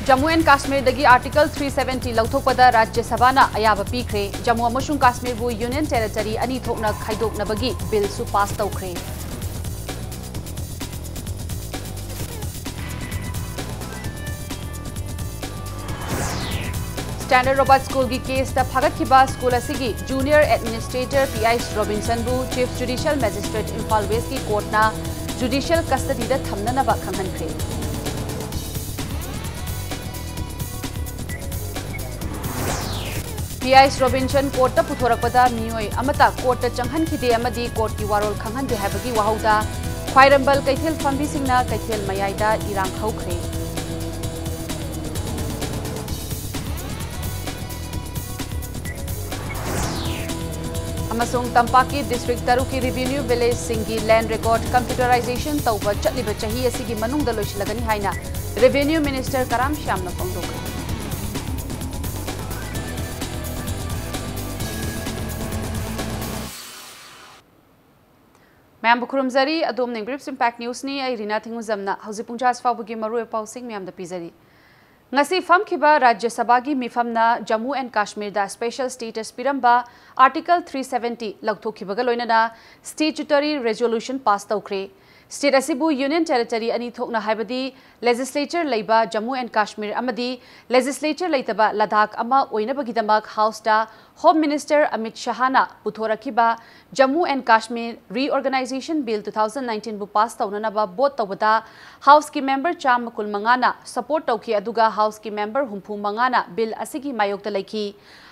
Jammu and Kashmir दगी article 370 लौथोकपदा राज्य सभाना अयाब पीख्रे जम्मू अमसुंग काश्मीर बु union territory अनि थोकना खाइदोकनबगी बिल सु पास तौख्रे स्टैंडर्ड रोबोट स्कूल की केस दा फागतखिबा स्कूल असिगी जूनियर एडमिनिस्ट्रेटर पीआई रॉबिन्सन बु chief judicial magistrate Imphal west की कोर्टना जुडिशियल कस्टडी दा थमननबा खंगहनख्रे पीआई रॉबिन्सन कोर्ट पुथोरकपदा मियोय अमता कोर्ट चंगहनखिदे अमदी कोर्ट की वारोल खंगहनदे हाबगी वाहौदा ख्वाइरंबल कैथेल फंबीसिंगना कैथेल मयाइदा इरांग हौख्रे अमसुंग तंपाकी डिस्ट्रिक्ट तरुक की रेवेन्यू विलेज सिंगी लैंड रिकॉर्ड कंप्यूटराइजेशन तौबा चटलिबा चाही असिगी मनुंगदा लोइसलगनी हाइना रेवेन्यू मिनिस्टर कराम श्यामना फोंदोखरे मैम बुखरुमजरी अदोम निंग्रिप्स इंपैक्ट न्यूज नि आई रिना थिंगुजमना हौजि पुंजास फावबगी मरु पाउसिंग मैम द पिजरी ngasi famkhiba rajya sabha gi mifamna jammu and kashmir da special status piramba article 370 lagthokhibaga loinana statutory resolution pass tawkhre state asibu union territory ani thokna haibadi legislature leiba jammu and kashmir amadi legislature leitaba ladakh ama oinabagidamak house da home minister amit shahana puthorakhiba jammu and kashmir reorganization bill 2019 bu pass tawnana ba vote tawada house ki member cham kul mangana support tawki aduga house ki member humpu mangana bill asigi mayokta laiki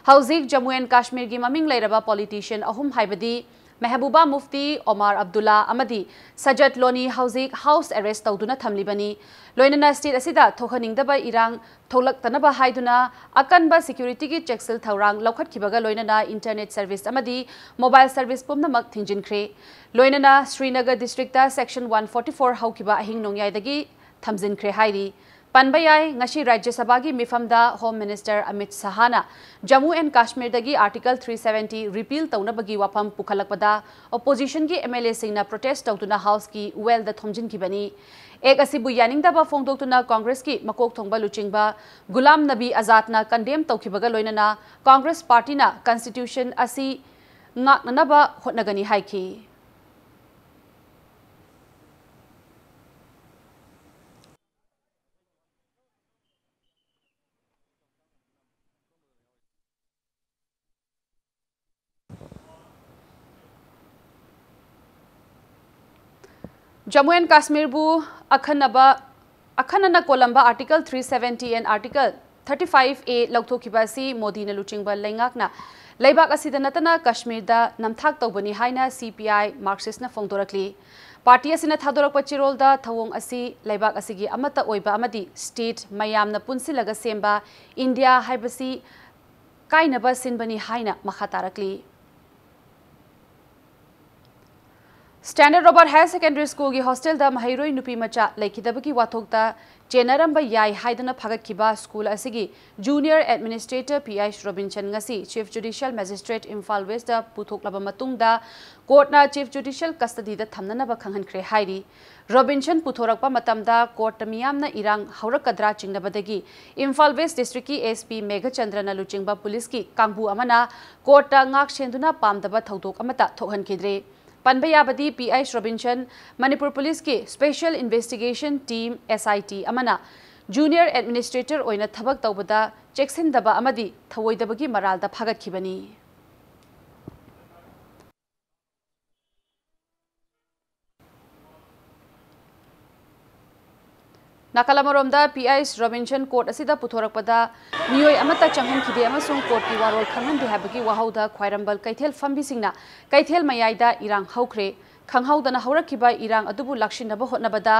hauzik jammu and kashmir gi maming leiraba politician ahum haibadi Mehbooba Mufti Omar Abdullah अमदी सजत लोनी हौजिक house arrest तौदुना थमलिबनी लोइनना state असिदा थोखनिंगदबा इरांग थोलक्तनबा हाइदुना अकनबा सिक्योरिटी की चेक्सिल थौरांग लौखटखिबगा लोइनना इंटरनेट सर्विस अमदी मोबाइल सर्विस पुमनमक थिंजिनख्रे लोइनना श्रीनगर डिस्ट्रिक्ट सेक्शन 144 हौखिबा अहिंग नोंयाइदगी थमजिनख्रे हाइरी पनबयाई ngasi राज्य सभा की मिफमदा होम मिनिस्टर अमित शाहना जम्मू एंड कश्मीर दगी आर्टिकल 370 रिपील तौनबगी वाफम पुखलकपदा ओपोजिशन की एमएलए सिंगना प्रोटेस्ट तौतुना हाउस की वेल द थोमजिनखिबनी एक असिबु यानिंगदबा फोंदोक्तुना कांग्रेस की मकोक थोंगबा लुचिंगबा गुलाम नबी आजादना कंडेम तौखिबगा लोइनना कांग्रेस पार्टीना कॉन्स्टिट्यूशन असि ngaknanaba hotnagani haiki Jammu and Kashmir बु अखनना कोलंबा आर्टिकल 370 एंड आर्टिकल 35A लौथोखिबासी मोदी न लुचिंगबा लेंगाकना लेबाक असिदा नतना कश्मीर दा नमथाक तौबनी हाइना सीपीआई मार्क्सिस्ट न फोंदोरकली पार्टी असिना थादोरकपा चिरोल दा थवोंग असि लेबाक असिगी अमता ओइबा अमदी स्टेट मयामना पुनसिलगा सेंबा इंडिया हाइबसी काइनबा सिनबनी हाइना मखा तारकली Standard Robert higher secondary school की हॉस्टल दा महिरोई नुपी मचा लेखिदबकी वाथोकता चेनरंबा याई हाइदना फागतखिबा स्कूल असिगी junior administrator PI Robinson ngasi chief judicial magistrate Imphal west दा पुथोकलबा मतुंगदा कोर्टना चीफ जुडिशियल कस्टडी दा थमननबा खंगहनख्रे हाइरी रॉबिन्सन पुथोरकपा मतमदा कोर्ट मियामना इरांग हौरकद्रा चिंगनबदगी इम्फाल वेस्ट डिस्ट्रिक्ट की एसपी मेघचंद्रना लुचिंगबा पुलिस की कांगबू अमना कोर्टा ngak सेंदुना पामदबा थौदोक अमता थोहनखिद्रे पनबयाबदी पीआई रॉबिन्सन मणिपुर पुलिस के स्पेशल इन्वेस्टिगेशन टीम एसआईटी अमना जूनियर एडमिनिस्ट्रेटर ओइना थबक तौबदा चेक्सिनदबा अमदी थवोइदबगी मरालदा फागतखिबनी नाकालामरोमदा पीआई रॉबिन्सन कोर्ट असिदा पुथोरकपदा मियोय अमता चंगहनखिदे अमसुंग कोर्ट की वारोल खंगहनदे हाबगी वाहौदा ख्वाइरंबल कैथेल फंबीसिंगना कैथेल मयाइदा इरांग हौख्रे खंगहौदना हौरखिबा इरांग अदुबु लक्षिनबा होटनबदा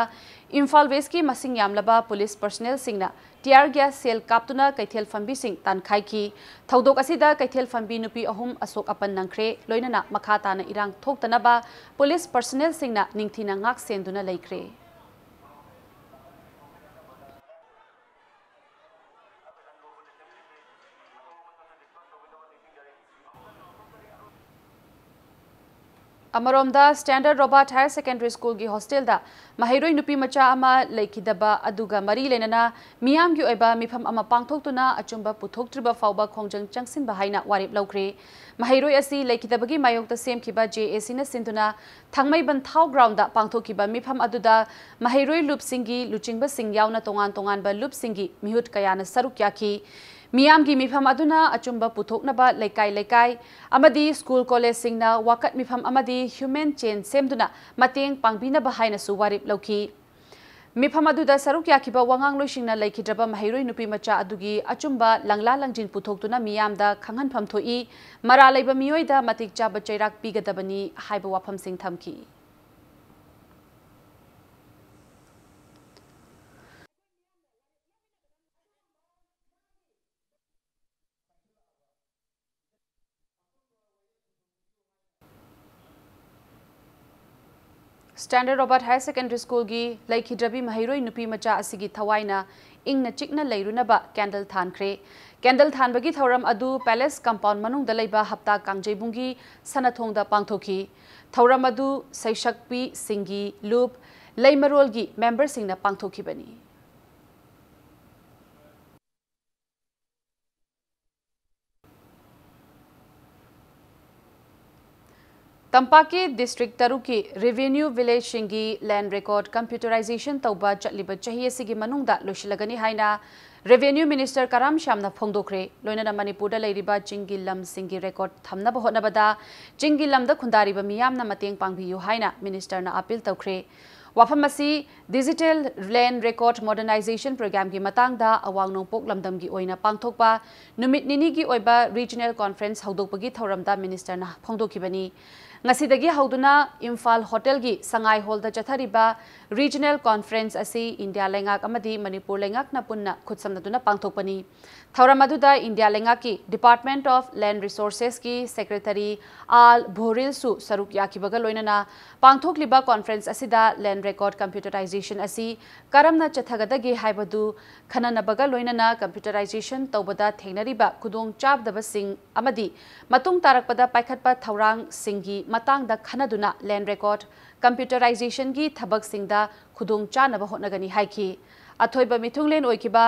इम्फाल वेस्ट की मसिंग यामलबा पुलिस पर्सनल सिंगना टियर गैस सेल कापतुना कैथेल फंबीसिंग तानखाइखी थौदोक असिदा कैथेल फंबी नुपी अहुम अशोक अपन नंख्रे लोइनना मखा ताना इरांग थोक्तनबा पुलिस पर्सनल सिंगना निंगथिना ngak सेंदुना लेख्रे Amaromda Standard Robert Higher Secondary School gi hostel da mahiroi nupi macha ama leikidaba aduga mari lenana miyam gi oiba mifam ama pangthoktuna achumba puthoktriba fauba khongjang changsin bahaina warip laukre mahiroi asi leikidabagi mayokta semkiba JAC na sinduna thangmai ban thau ground da pangthokiba mifam aduda mahiroi loop singi luchingba sing yauna tongan ba loop singi mihut kayana saruk yaki Miyam gi mifam aduna achumba puthoknaba lekai amadi school college singna wakat mifam amadi human chain semduna mateng pangbina bahaina su warip lauki mifam aduda saruk yakiba wangang loisingna leikidraba mahiroi nupi macha adugi achumba langla langjin puthoktuna miyamda khanghan pham thoi mara leiba miyoida matik chaba chairak pigadabani haiba wafam sing thamki Standard Robert Higher Secondary School gi Laikhidrabi Mahiroi Nupi Macha asigi thawaina ingna chikna leirunaba candle thankhre candle thanbagi thoram adu palace compound manung dalaiba hapta kangjeibungi sanathongda pangthoki thoram adu saishakpi singi loop leimarol gi member singna pangthoki bani Tampaki district taruki revenue village shingi land record computerization tauba chatliba chahi asigi manungda loshilagani haina revenue minister Karam Shamna phongdokre loinana Manipur da leiriba chingi lam singi record thamna bahonabada chingi lam da khundariba miyamna mateng pangbiyu haina minister na appeal tawkre wafamasi digital land record modernization program gi matangda awang nongpok lamdam gi oina pangthokpa numit nini gi oiba regional conference haudokpagi thoramda minister na phongdokibani ngasidagi hauduna Imphal hotel gi sangai hall da chathariba regional conference asi India lengak amadi Manipur lengak na punna khutsamnaduna pangthokpani thoramadu India lengak ki Department of Land Resources ki secretary Al Bhoril su saruk yakibaga loinana pangthokliba conference asida land record computerization asi karamna chathagadagi haibadu khananabaga loinana computerization tawbada thengnariba kudong chabdaba sing amadi matung tarakpada paikhatpa thaurang singi matang da khanaduna land record computerization gi thabak singda khudung chanaba hotnagani haiki athoiba mithunglen oikiba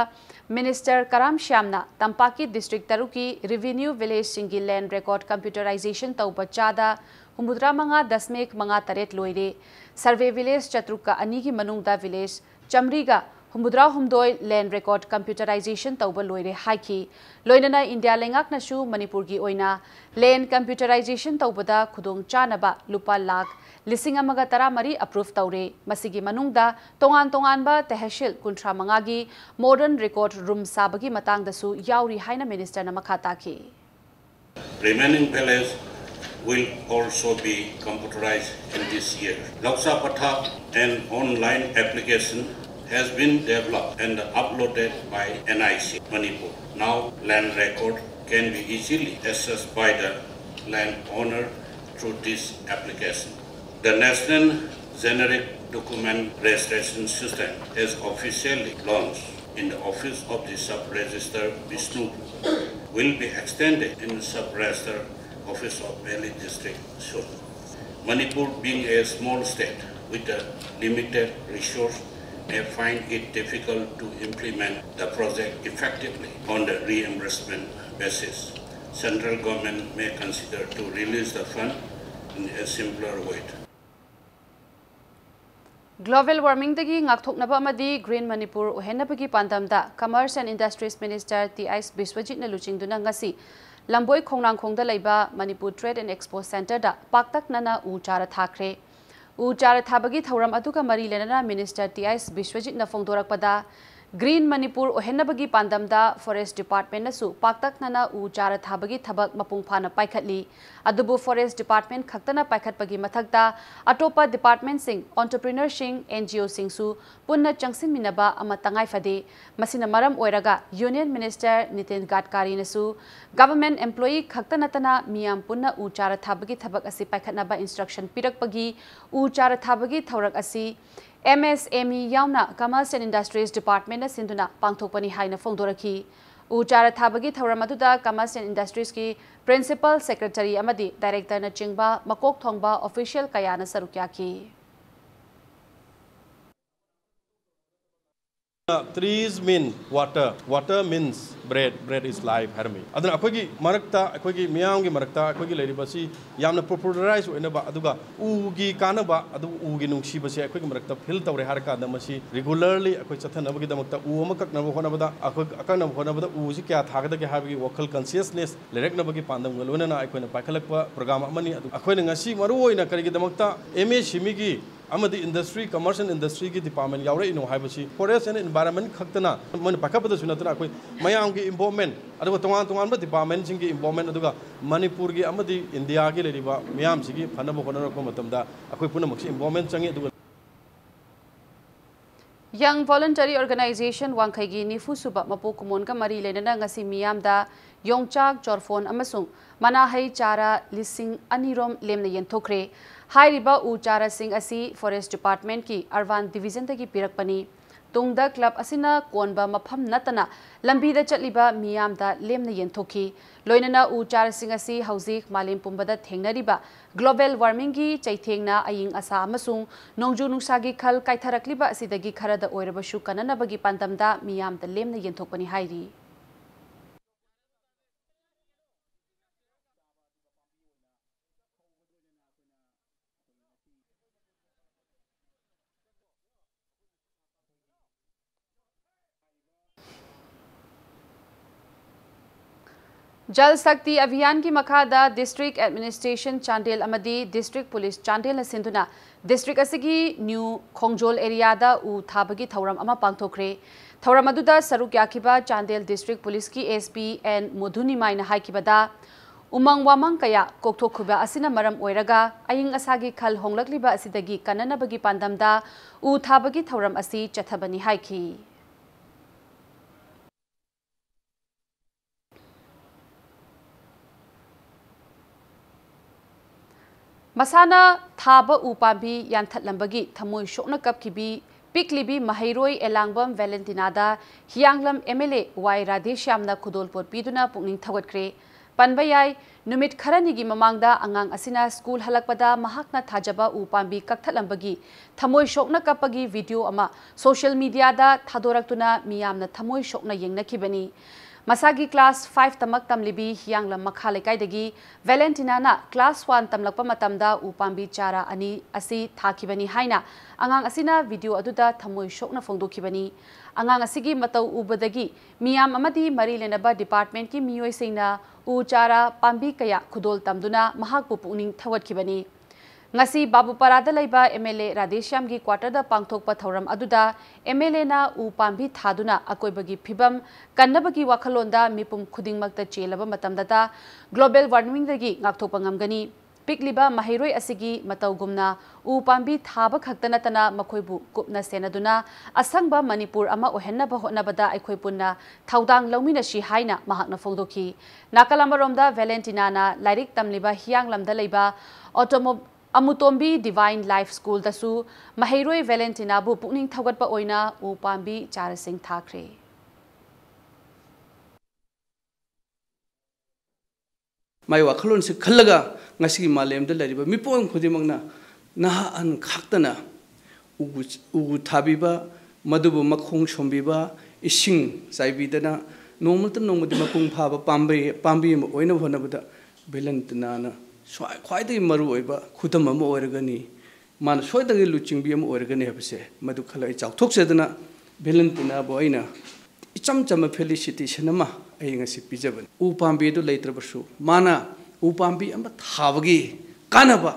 minister Karam Shamna Tampaki district taruki revenue village singi land record computerization tauba chada humudra manga dasmek manga taret loire survey village chatruka anigi manungda village chamriga humudra humdoi land record computerization tauba loire haiki loinana India lengak nasu Manipur gi oina land computerization taubada khudong chanaba lupa lakh lising amaga tara mari approve taure masigi manungda tongan ba tehsil kuntra mangagi modern record room sabagi matang dasu yauri haina minister na makhata ki remaining village will also be computerized in this year. Laksa Patha, an online application, has been developed and uploaded by NIC Manipur. Now land record can be easily accessed by the landowner through this application. The National Generic Document Registration System is officially launched in the office of the Sub-Register Vishnu. Will be extended in the Sub-Register Office of Valley District soon. Manipur, being a small state with a limited resource, may find it difficult to implement the project effectively on the reimbursement basis. Central government may consider to release the fund in a simpler way. Global warming dagi ngakthoknaba amadi Green Manipur ohenabagi pandamda Commerce and Industries Minister T.S. Biswajit na luchingduna ngasi Lamboi khongnang khongda leiba Manipur Trade and Expo Center da paktak nana u chara thakre u chara thabagi thauram aduga mari lenana Minister T.S. Biswajit na phongdorakpada Green Manipur ohenabagi pandamda Forest Department nasu paktak nana u chara thabagi thabak mapung phana paikhatli adubu Forest Department khaktana paikhatpagi mathakta atopa department sing entrepreneur sing NGO sing su punna changsin minaba ama tangai fade masina maram oiraga Union Minister Nitin Gadkari nasu government employee khaktana tana miyam punna u chara thabagi thabak asi paikhatnaba instruction pirakpagi u chara thabagi thaurak asi MSME yauna Commerce and Industries Department na sinduna pangthokpani haina phongdoraki उ चारा थाबगी थौरम अदुदा commerce and industries की principal secretary अमदी director न चिंगबा मकोक thongba official कयाना सरुक्या की Trees mean water. Water means bread. Bread is life. Harami. Adana akogi marakta akogi miyamgi marakta akogi lady basi yamna popularize oina ba aduga ugi kana ba adu ugi nungsi basi akogi marakta fil tawre harka damasi regularly akoi chathana bagi damakta u amakak na hona bada akoi akana hona bada u ji kya thagada ke habigi vocal consciousness lerek na bagi pandam galona na akoi na pakhalakpa program amani adu akoi na ngasi maru oina karigi damakta MA shimigi amadi industry commercial industry ki department yaure ino haibasi forest and environment khaktana man pakhapada sunatna akoi mayam ki involvement aduga tongan ba department sing ki involvement aduga Manipur ki amadi India ki leriba mayam sigi phanaba honara ko matamda akoi puna maksi involvement changi aduga Young Voluntary Organization Wangkhaigi Nifu Suba Mapu Kumon ka mari lenana ngasi miyamda Yongchak Jorphon amasung manahai chara lising anirom lemna yenthokre hairiba u chara sing asi Forest Department ki Arvan Division tagi pirakpani tungda club asina konba mapham natana lambida chatliba miyamda lemna yenthokhi loinana u chara sing asi hauzik malim pumbada thengnariba global warming gi chaithengna aying asa amasung nongju nungsa gi khal kaitharakliba asidagi kharada oirabashu kanana bagi pandamda miyamda lemna yenthokpani hairi जल शक्ति अभियान की मखादा district administration Chandel अमदी district police Chandel सिंधुना district असगी new खोंगजोल area दा उ थाबगी थौरम अमा पांगथोखरे थौरम अदुदा सरुक याखिबा चांडेल डिस्ट्रिक्ट पुलिस की एसपी एन मुधुनिमाइना हाइकिबदा उमंग वामंग कया कोकथोखुबा असिना मरम ओइरगा अयिंग असागी खल होंगलक्लिबा असिदगी कननबगी पांदमदा उ थाबगी थौरम असि चथबनी हाइखी मसाना थाब उपाबी यानथलंबगी थमोय शोकना कपकिबी पिकलिबी महैरोय एलांगबम वैलेंटिनादा हियांगलम एमएलए वाई राधेश्यामना खुदोलपोर पीदुना पुकनिंग थगटख्रे पनबयाय नुमित खरनिगी ममांगदा अंगांग असिना स्कूल हलकपदा महाकना थाजबा उपाबी कक्थलंबगी थमोय शोकना कपगी वीडियो अमा सोशल मीडियादा थादोरक्तुना मियामना थमोय शोकना येंगनखिबनी मसागी क्लास 5 तमक तमलिबी हियांगलम मखा लेकाइदगी वैलेंटिनाना क्लास 1 तमलकपा मतमदा उपांबी चारा अनि असि थाखिबनी हाइना अंगांग असिना वीडियो अदुदा थमोय शोकना फोंदोखिबनी अंगांग असिगी मतौ उबदगी मियाम अमदी मरी लेनबा डिपार्टमेंट की मियोइसिंगना उ चारा पांबी कया खुदोल तमदुना महाकपु पुनिंग थवटखिबनी ngasi babupara laiba MLA Radheshyam gi quarter da pangthokpa thauram aduda MLA na u pambi thaduna akoibagi phibam kannabagi wakhalonda mipum khudingmakta chelaba matamdata global warming dagi ngakthokpa ngamgani pikliba mahairoi asigi matawgumna u pambi thaba khaktana tana makhoibu kupna senaduna asangba Manipur ama ohennaba hotnabada aikoi punna thaudang lawmina shi haina mahakna fogdoki nakalambaromda Valentina na lairik tamliba hianglamda leiba Amutombi Divine Life School dasu Mahairoi Valentina bu pukning thawgatpa oina upambi charasing thakre mai wakhalon se khallaga ngasi malem da lariba mipong khudimangna naha an khaktana ugu thabiba madubu makhong sombiba ising saibidana nomutam nomudi makung phaba pambi oina honabada Valentina na ख्वाइदगी मरु ओइबा खुदम अम ओरगनी मान सोइदगी लुचिंबी अम ओरगनी हबसे मदु खलै चाउथोकसेदना भेलेंटिना बोइना इचम चम felicitation अमा अइ ngasi पिजबन उ पाम्बी दु लेत्रबसु माना उ पाम्बी अम थाबगी कानबा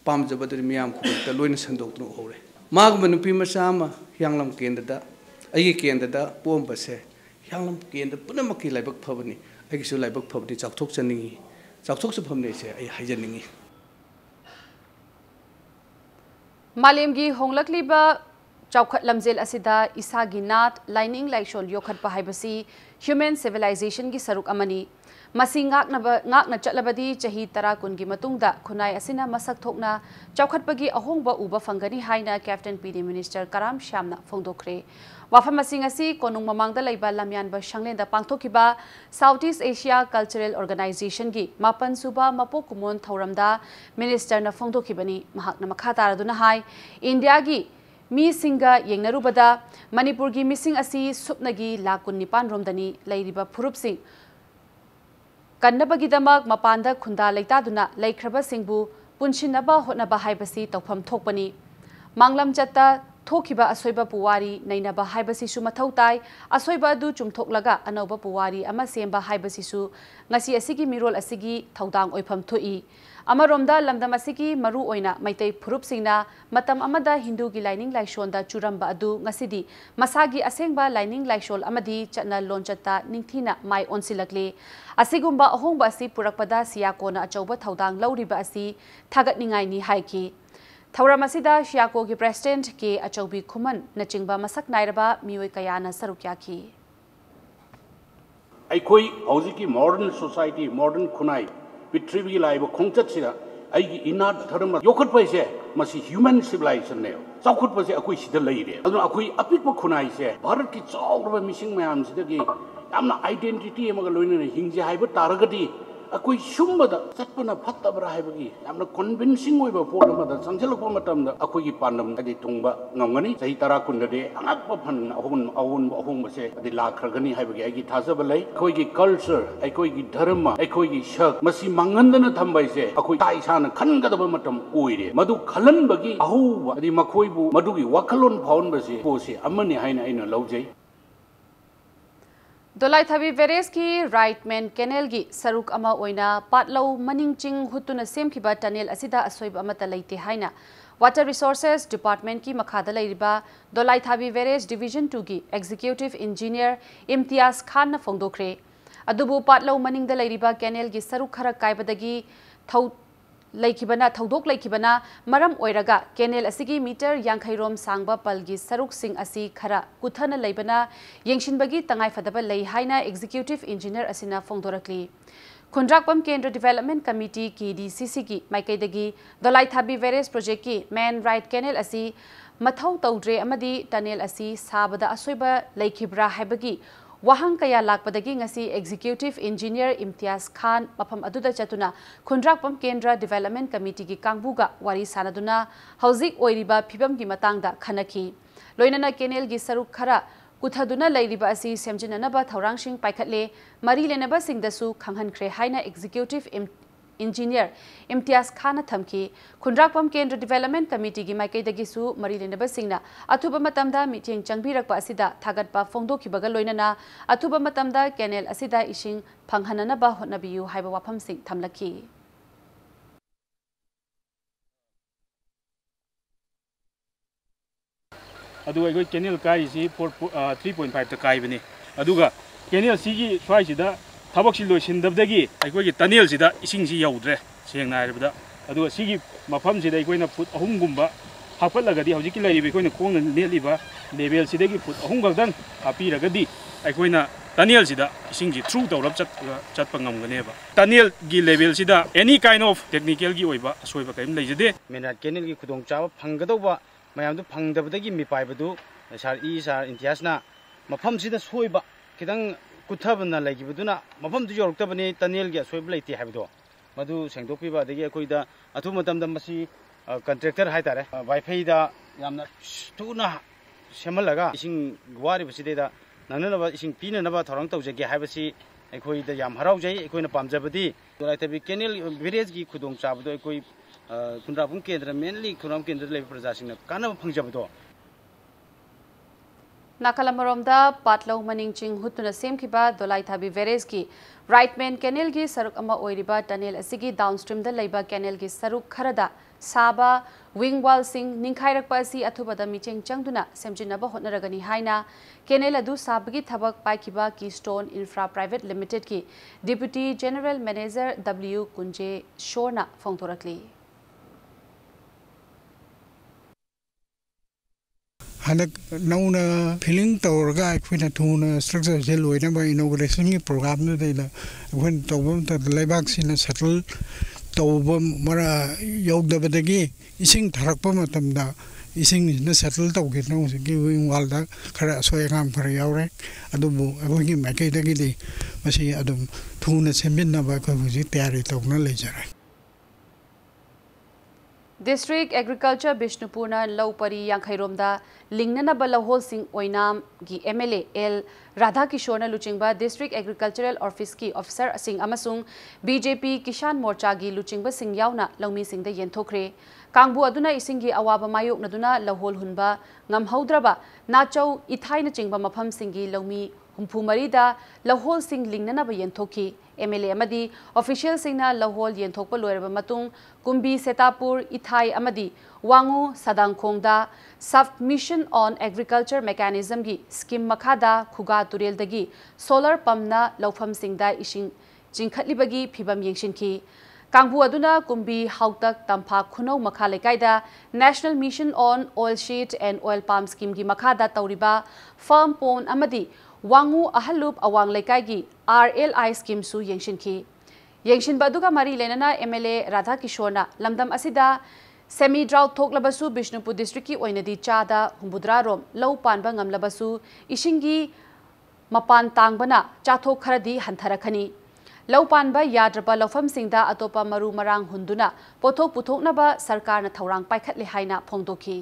पामजबदर मियाम खुबत lion संदोक्तनो होरे माग मनुपी मसामा यांगलम केंद्रदा अइगी केंद्रदा पोमबसे यांगलम केंद्र पुनमकी लाइबक फबनी अइगिसु लाइबक फबनी चाउथोकचनिंगी मालेमगी होंगलकलिबा Chaukat lamjel asida isagi nat lining laishon yokhatpa haibasi human civilization gi saruk amani. Masi ngakna chatlabadi chahi tara kungi matungda khunai asina masak thokna chaukhatpagi ahongba uba fangani haina Captain PD Minister Karam Shamna phongdokre. Wafam masing asi konung mamangda laiba lamyanba shanglenda pangthokiba Southeast Asia Cultural Organization gi mapan suba mapok kumon thauramda Minister na phongdokibani mahakna makha taraduna hai India gi mi singa yengnarubada Manipur gi missing asi supnagi lakun nipan romdani lairiba phurup sing Kannabagidamag mapanda khunda leitaduna laikhraba singbu punshinaba hotnaba haibasi tawpham thokpani manglam chatta thokiba asoiba puwari nainaba haibasi su mathau tai asoiba adu chumthoklaga anauba puwari ama semba haibasi su ngasi asigi mirol asigi thaudang oipham thoi amaromda lamdam asigi maru oina maitai phurup singna matam amada hindu gi lining laishonda churamba adu ngasidi masagi asengba lining laishol amadi chana lonchata ningthina mai onsilakle asigumba ahongba asi purakpada siakona achauba thaudang lauriba asi thagatningai ni haiki Thauramasida Shiako ki President ke achaubi khuman nachingba masak nairaba mioi kayana sarukyaki Aikoi hauji modern society modern khunai pitribi laiba khongchat sida aigi inat dharma yokhat paise masi human civilization ne chaukhut pase akoi sida leire adu akoi apikba khunai se bharat ki chawrba missing mayam sida gi yamna identity emaga loina hingje haiba taragati akoi sumbada chatpana phattabra haibagi yamna convincing oiba podamada sangselakpa matamda akoi gi pandam adi tungba ngamgani sahi tara kundade angakpa phan ahun base adi lakhragani haibagi agi thasaba lai akoi gi culture akoi gi dharma akoi gi shak masi mangandana thambaise akoi taisana khangadaba matam oire madu khalanbagi ahu adi makoibu madugi wakalon phaun base pose amani haina aina laujai Dolai Thabi Veres ki right man canal gi saruk ama oina patlau maningching hutuna semkhiba tunnel asida asoib amata leite haina Water Resources Department ki makhada lairiba Dolai Thabi Veres Division 2 gi Executive Engineer Imtiaz Khan na phongdokre adubu patlau maningda lairiba canal gi saruk khara kaibadagi Laikibana Thaudok Laikibana Maram Oiraga Canal Asigi meter Yankhairom Sangba Palgi Saruk Singh Asi Khara Kuthana Laibana Yengshinbagi Tangai Fadaba Lai Haina Executive Engineer Asina Phongdorakli Khundrakpam Kendra Development Committee KDCC ki Maikaidagi Dolai Thabi Veres Project ki Man Right Canal Asi Mathau Taudre Amadi Tunnel Asi Sabada Asoiba Laikibra Haibagi Wahang kaya lakpadagi ngasi Executive Engineer Imtiaz Khan mafam aduda chatuna Khundrakpam Kendra Development Committee ki kangbuga wari sanaduna hauzik oiriba phibam gi matangda khanaki loinana canal gi saruk khara kuthaduna lairiba asi semjinanaba thaurangsing paikhatle mari lenaba singdasu khanghankhre haina Executive Engineer Imtiaz Khan thamki Khundrakpam Kendra Development Committee gi maikaidagi su mari lenaba singna athuba matamda meeting changbirakpa asida thagatpa phongdokhibaga loinana athuba matamda canal asida ising phanghananaba hotnabiyu haiba wafam sing thamlaki aduga goi canal kai si 3.5 ta kai bani aduga canal si gi swai sida Tabak si loisin dabdagi aikoi gi tunnel sida ising si yaudre sengna haibada aduga sigi mafam sida aikoina foot ahum gumba hapalagadi hojiki lairibe aikoina khongna neliba level sidagi foot ahum gagdan hapiragadi aikoina tunnel sida ising ji through tawrap chatpa ngamganeba tunnel gi level sida any kind of technical gi oiba soiba kaim leijade menat canal gi khudong chawa phanggadauba mayam du phangdabadagi mipaibadu sar Imtiazna mafam sida soiba kidang Kuthabana Lakibuduna, Mafam to York Tabani, Daniel Gasweblaiti Habdo, Madu Sandopiba, the Yakoida, Atumatam Damasi, contractor Haitare, Vaipeda, Yamna Stuna Shamalaga, Ising Guari Visida, none of us ising Pina Nava Toronto, Jaki Habasi, Equi the Yam Harauja, Equina Pamjabadi, like the Kenil Vireski Kudum Sabdo, Equi Kundrapun Kendra, mainly Kuram Kendra Leverasing, Kana Punjabdo. Nakalamaromda Patlau Maningching Hutuna Semkiba Dolai Thabi Veres ki Right Man Canal gi Saruk ama oiriba tunnel asigi downstream da leiba canal gi saruk kharada Saba wing wall sing Ninkhairakpa asi athubada micheng changduna semjinaba hotnaragani haina canal adu sabagi thabak paikiba Keystone Infra Private Limited ki Deputy General Manager W Kunje Shorna phongthorakli हनक नौना filling तौरगा अखोइना थुना structure से लोइना बा inauguration की programme न देना अखोइन तौबम त लेबाक सिना settle तौबम मरा यौदबदगी इसिंग थरकप मतमदा इसिंग न सेटल तौगे नौसिगी विंग वालदा खरा सोयगाम खरा यावरे अदुबु अखोइगी माइकैदगी मसी अदुम थुना सेमिनबा अखोइ तैयारी तौना लेजरे District Agriculture Bishnupurna Laupari Yankhairomda Lingnana Balahol Singh Oinam gi MLA L Radha Kishorna Luchingba District Agricultural Office ki Officer Singh Amasung BJP Kishan Morcha gi Luchingba Singh Yauna Laumi Singh da Yenthokre Kangbu aduna isingi awaba mayok naduna lahol hunba ngamhaudraba nachau ithai na chingba mafam singi laumi humpu marida lahol sing lingnana ba yenthoki MLA amadi official singna lahol yenthokpa loiraba matung kumbi setapur ithai amadi wangu sadangkhongda submission on agriculture mechanism gi scheme makhada khuga turel dagi solar pump na lawfam singda ising jingkhatlibagi phibam yengshinki Kangbu aduna kumbi hautak tampa khunau makha lekaida National Mission on Oilseed and Oil Palm Scheme gi makhada tauriba farm pond amadi wangu ahalup awang lekai gi RLI scheme su yengshinki yengshin baduga mari lenana MLA Radha Kishorna lamdam asida semi drought thoklabasu Bishnupur district ki oinadi chada humbudra rom lau panba ngamlabasu ishingi mapan tangbana chathok kharadi hantharakhani Lau panba yadraba lofam singda atopa maru marang hunduna pothok puthoknaba sarkarna thaurang paikhatli haina phongdoki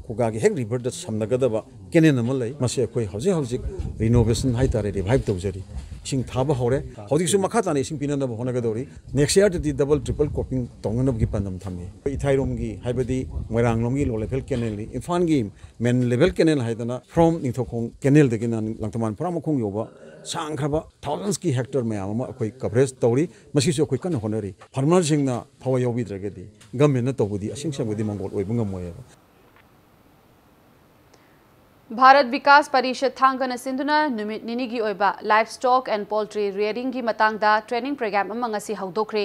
Kugagi hek river da samnagadaba kenen amalai mase akoi hojik renovation haitare revive tawjari sing thaba hore hojik su makha tani sing pinana honagadori next year di double triple cropping tonganab gi pandam thami ithairom gi haibadi moirangrom gi low level canal infan gi men level canal haidana from ningthokong canal de ginan langtaman pramokong yoba sangkhaba thousands ki hectare mayam ama akoi coverage tawri masi su akoi kan honari farmer singna phawa yobi dragedi government na tawbudi asing sabudi mongol oibungam moya Bharat Vikas Parishad Thangana Sinduna Numit Ninigi Oiba Livestock and Poultry Rearing gi matangda training program amang asi haudokre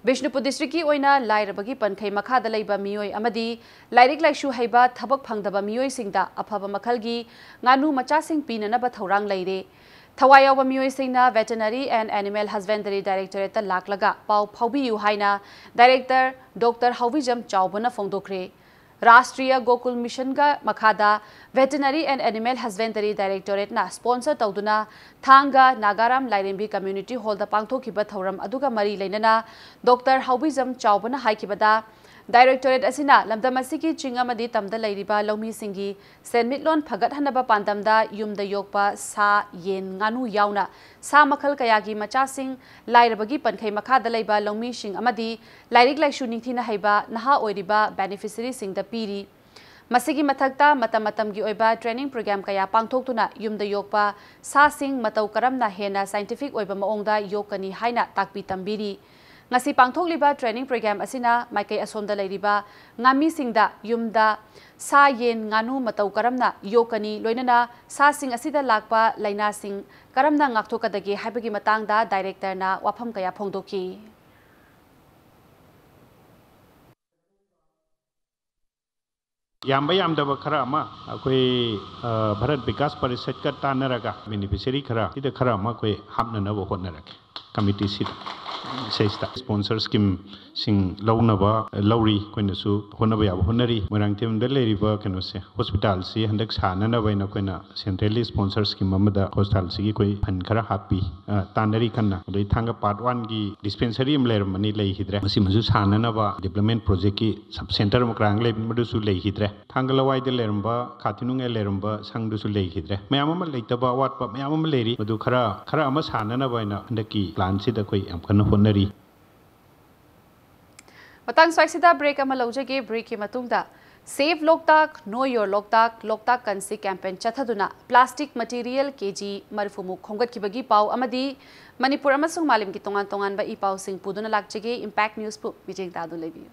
Bishnupur district ki oina lairabagi pankhai makhada leiba mioi amadi lairik laishu haiba thabak phangdaba mioi singda aphaba makhalgi nganu macha sing pinana ba thaurang leire Thawaya wa mioi singna Veterinary and Animal Husbandry Directorate laklaga pau phaubi yu haina Director Dr. Hawijam Chaubana phongdokre Rashtriya Gokul Mission ga makhada Veterinary and Animal Husbandry Directorate na sponsor tawduna Thanga Nagaram Lairembi Community Hall da pangthokiba thauram aduga mari leinana Dr. Hawijam Chaubana haikibada Directorate asina lamdam asigi chingamadi tamda leiriba laumi singi senmitlon phagat hanaba pandamda yumda yokpa sa yen nganu yauna sa makhal kayagi macha sing lairabagi pankhai makhada leiba laumi sing amadi lairik laishu ningthina haiba naha oiriba beneficiary sing da piri masigi mathakta matamgi oiba training program kaya pangthoktuna yumda yokpa sa sing matau karamna hena scientific oiba maongda yokani haina takpi tambiri ngasi pangthokliba training program asina maikai asomda leiriba ngami singda yumda sa yen nganu matau karamna yokani loinana sa sing asida lakpa laina sing karamna ngakthokadagi haibagi matangda director na wafam kaya phongdoki Yamba yamdaba khara ama akoi Bharat Vikas Parishad ka tanaraga beneficiary khara ida khara ama koi hapna na bo honarake committee sit sesta sponsor scheme sing launaba lauri koina su honaba ya honari morang tem da leriba keno se hospital si handak sana na baina koina centrally sponsor scheme amada hospital si koi han khara happy tanari kanna doi thanga part 1 gi dispensary am ler mani lei hidre masi masu sana na ba development project ki sub center mokrang lei madu su lei hidre thanga lawai de leramba khatinung e leramba sang du su lei hidre mayam ama leitaba wat pa mayam ama leri madu khara ama sana na baina handaki plan si da koi am kana honari Matang swaksida break ama laujage break ki matungda Save Loktak Know Your Loktak Loktak Kansi campaign chathaduna plastic material kg marfumu khongat kibagi pau amadi Manipur amasung malim ki tongan ba ipau sing puduna lakjage impact news pu bijeng tadu lebi